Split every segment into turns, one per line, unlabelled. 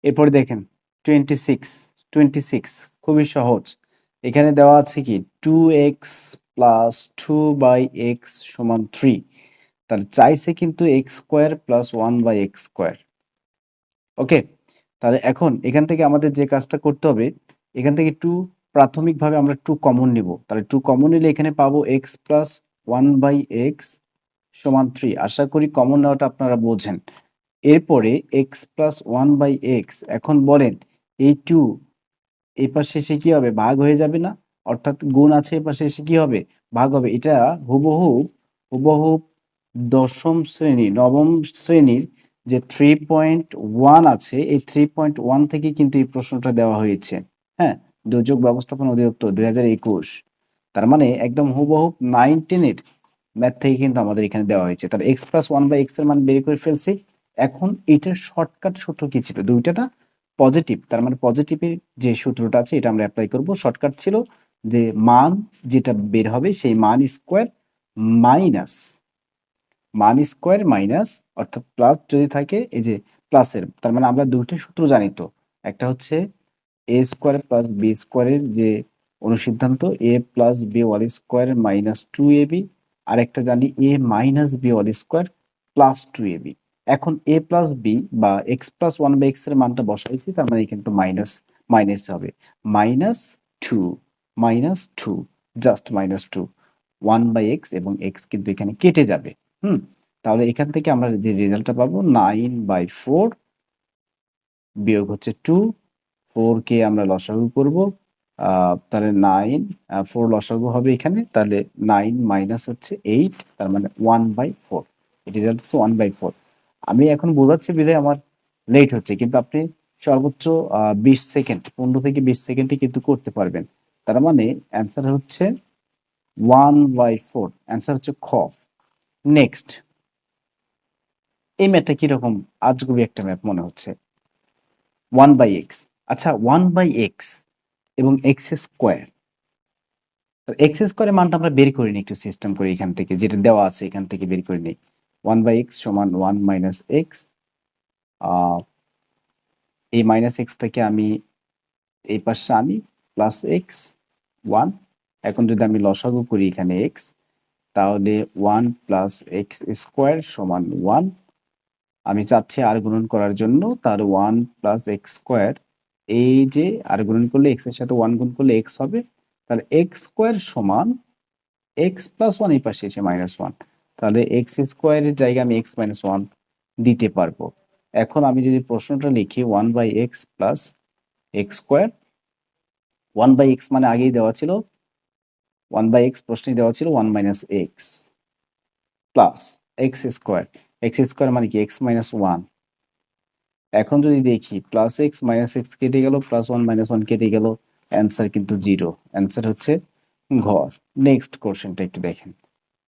এরপরে দেখেন 26 খুবই সহজ। এখানে দেওয়া আছে কি 2x প্লাস 2/x সমান 3। তাহলে চাইছে কিন্তু x square plus 1/x square. Okay, তাহলে এখন এখান থেকে আমাদের যে কাজটা করতে হবে, এখান থেকে 2 প্রাথমিকভাবে আমরা 2 কমন নিব। তাহলে 2 কমন নিলে এখানে পাবো x প্লাস 1/x সমান 3। আশা করি কমন নেওয়াটা আপনারা বোঝেন। এরপরে x প্লাস 1/x, এখন বলেন এই 2 এই পাশে এসে কি হবে, ভাগ হয়ে যাবে না? অর্থাৎ গুণ আছে, এই পাশে এসে কি হবে, ভাগ হবে। এটা হুবহু দশম শ্রেণী, নবম শ্রেণীর যে 3.1 আছে, এই 3.1 থেকে কিন্তু এই প্রশ্নটা দেওয়া হয়েছে। হ্যাঁ, দুর্যোগ ব্যবস্থাপনা অধিদপ্তর 2021। তার মানে একদম হুবহু 9-10 এর ম্যাথ থেকে কিন্তু আমাদের এখানে দেওয়া হয়েছে। তাহলে x প্লাস 1/x এর মান বের করে ফেলছি। এখন এটার শর্টকাট সূত্র কি ছিল? দুইটা না পজিটিভ, তার মানে পজিটিভের যে সূত্রটা আছে এটা আমরা অ্যাপ্লাই করব। শর্টকাট ছিল যে মান যেটা বের হবে সেই মাইনাস মাইনাস অর্থাৎ প্লাস যদি থাকে, এই যে প্লাসের, তার মানে আমরা দুইটা সূত্র জানি তো। একটা হচ্ছে এ স্কোয়ার প্লাস বি স্কোয়ারের যে অনুসিদ্ধান্ত, A plus B whole square minus 2ab, আর একটা জানি A minus B whole square plus 2ab। এখন এ প্লাস বি বা এক্স প্লাস 1/x এর মানটা বসাইছি, তার মানে কিন্তু মাইনাস হবে -2 -2, জাস্ট -2, 1/x এবং x কিন্তু এখানে কেটে যাবে। তাহলে এখান থেকে আমরা যে রেজাল্টটা পাবো 9/4 বিয়োগ হচ্ছে 2, 4 কে আমরা লসাগু করব। তাহলে 4 লসাগু হবে এখানে, তাহলে 9 মাইনাস হচ্ছে 8, তার মানে 1/4। এটি রেজাল্ট হচ্ছে 1/4। আমি এখন বোঝাচ্ছি বিধায় আমার লেট হচ্ছে, কিন্তু আপনি সর্বোচ্চ 20 সেকেন্ড, 15 থেকে 20 সেকেন্ডে কিন্তু করতে পারবেন। তার মানে অ্যান্সার হচ্ছে 1/4, অ্যান্সার হচ্ছে খ। নেক্সট, এই ম্যাথটা কিরকম আজগুবি একটা ম্যাথ মনে হচ্ছে। 1/x, আচ্ছা 1/x এবং এক্স স্কোয়ার, এক্স স্কোয়ারের মানটা আমরা বের করে নিই একটু সিস্টেম করে, এখান থেকে যেটা দেওয়া আছে এখান থেকে বের করে নিই। 1/x সমান 1 মাইনাস এক্স, এই মাইনাস এক্স থেকে আমি এই পাশে আনি প্লাস এক্স 1। এখন যদি আমি লসাগু করি এখানে এক্স, তাহলে 1 প্লাস এক্স স্কোয়ার সমান 1। আমি চাচ্ছি আর গুণন করার জন্য, তার 1 প্লাস এক্স স্কোয়ার, এই যে আর গুণন করলে এক্স এর সাথে 1 গুণ করলে এক্স হবে, তাহলে এক্স স্কোয়ার সমান এক্স প্লাস 1, এই পাশে এসে -1, তাহলে এক্স স্কোয়ারের জায়গায় আমি এক্স মাইনাস 1 দিতে পারবো। এখন আমি যদি প্রশ্নটা লিখি 1/x plus x square, 1/x মানে আগেই দেওয়া ছিল, 1/x প্রশ্নে দেওয়া ছিল 1 minus x plus x square মানে কি এক্স মাইনাস 1। এখন যদি দেখি প্লাস এক্স মাইনাস এক্স কেটে গেল, প্লাস 1 মাইনাস 1 কেটে গেল, অ্যান্সার কিন্তু 0। অ্যান্সার হচ্ছে ঘ। নেক্সট কোশ্চেনটা একটু দেখেন।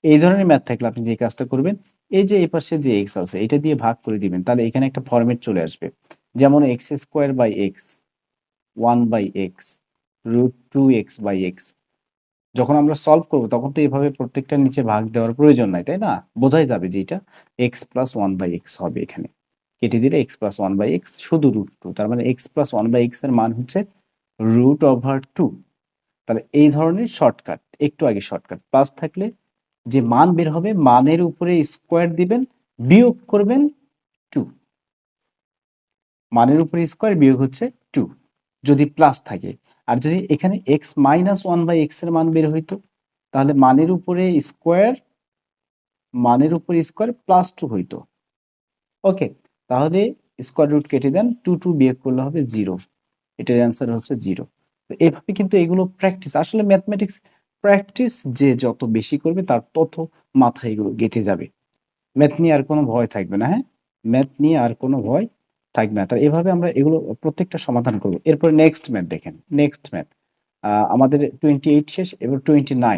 এই ধরনের ম্যাথ থাকলে আপনি যে কাজটা করবেন, এই যে এই পাশে যে এক্স আছে এটা দিয়ে ভাগ করে দিবেন, তাহলে এখানে একটা ফরম্যাট চলে আসবে। যেমন x square by x, 1/x, √2x/x। যখন আমরা সলভ করব তখন তো এভাবে প্রত্যেকটার নিচে ভাগ দেওয়ার প্রয়োজন নাই, তাই না? বোঝাই যাবে যে এটা এক্স প্লাস 1/x হবে। এখানে কেটে দিলে এক্স প্লাস 1/x, শুধু √2, তার মানে এক্স প্লাস 1/x এর মান হচ্ছে √2। তাহলে এই ধরনের শর্টকাট, একটু আগে শর্টকাট, প্লাস থাকলে যে মান বের হবে মানের উপরে স্কোয়ার দিবেন, বিয়োগ করবেন 2। মানের উপরে স্কোয়ার বিয়োগ হচ্ছে 2 যদি প্লাস থাকে। আর যদি এখানে এক্স মাইনাস 1/x এর মান বের হইতো, তাহলে মানের উপরে স্কোয়ার প্লাস 2 হইতো। ওকে, তাহলে স্কোয়ার রুট কেটে দেন, 2 বিয়োগ করলে হবে 0। এটার অ্যান্সার হচ্ছে 0। তো এইভাবে কিন্তু এগুলো প্র্যাকটিস, আসলে ম্যাথমেটিক্স প্র্যাকটিস যে যত বেশি করবে তার তত মাথায় এগুলো গেঁথে যাবে। ম্যাথ নিয়ে আর কোনো ভয় থাকবে না। হ্যাঁ, ম্যাথ নিয়ে আর কোনো ভয় থাকবে না। তাহলে এভাবে আমরা এগুলো প্রত্যেকটা সমাধান করব। এরপরে নেক্সট ম্যাথ দেখেন। নেক্সট ম্যাথ আমাদের 28 শেষ, এবার 29।